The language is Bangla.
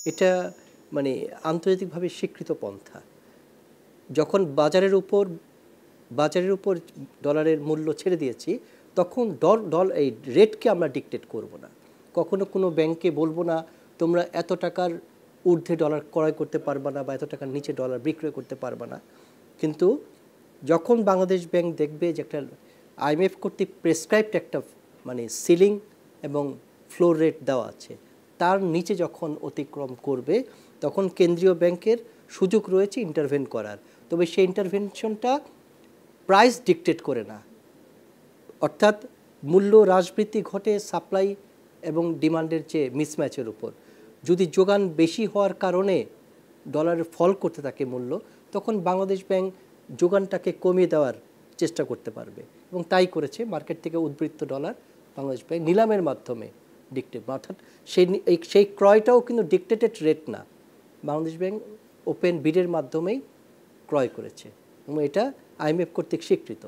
এটা মানে আন্তর্জাতিকভাবে স্বীকৃত পন্থা। যখন বাজারের উপর ডলারের মূল্য ছেড়ে দিয়েছি, তখন এই রেটকে আমরা ডিকটেট করব না। কখনো কোনো ব্যাংকে বলবো না তোমরা এত টাকার ঊর্ধ্বে ডলার ক্রয় করতে পারবা না বা এত টাকার নিচে ডলার বিক্রয় করতে পারবা না। কিন্তু যখন বাংলাদেশ ব্যাংক দেখবে যে একটা আইএমএফ কর্তৃক প্রেসক্রাইবড একটা মানে সিলিং এবং ফ্লোর রেট দেওয়া আছে, তার নিচে যখন অতিক্রম করবে, তখন কেন্দ্রীয় ব্যাংকের সুযোগ রয়েছে ইন্টারভেন করার। তবে সেই ইন্টারভেনশনটা প্রাইস ডিকটেট করে না, অর্থাৎ মূল্য হ্রাসবৃদ্ধি ঘটে সাপ্লাই এবং ডিমান্ডের চেয়ে মিসম্যাচের উপর। যদি যোগান বেশি হওয়ার কারণে ডলারের ফল করতে থাকে মূল্য, তখন বাংলাদেশ ব্যাংক যোগানটাকে কমিয়ে দেওয়ার চেষ্টা করতে পারবে, এবং তাই করেছে। মার্কেট থেকে উদ্বৃত্ত ডলার বাংলাদেশ ব্যাংক নিলামের মাধ্যমে ডিকটেট, অর্থাৎ সেই ক্রয়টাও কিন্তু ডিকটেটেড রেট না, বাংলাদেশ ব্যাংক ওপেন বিডের মাধ্যমেই ক্রয় করেছে, এবং এটা আইএমএফ কর্তৃক স্বীকৃত।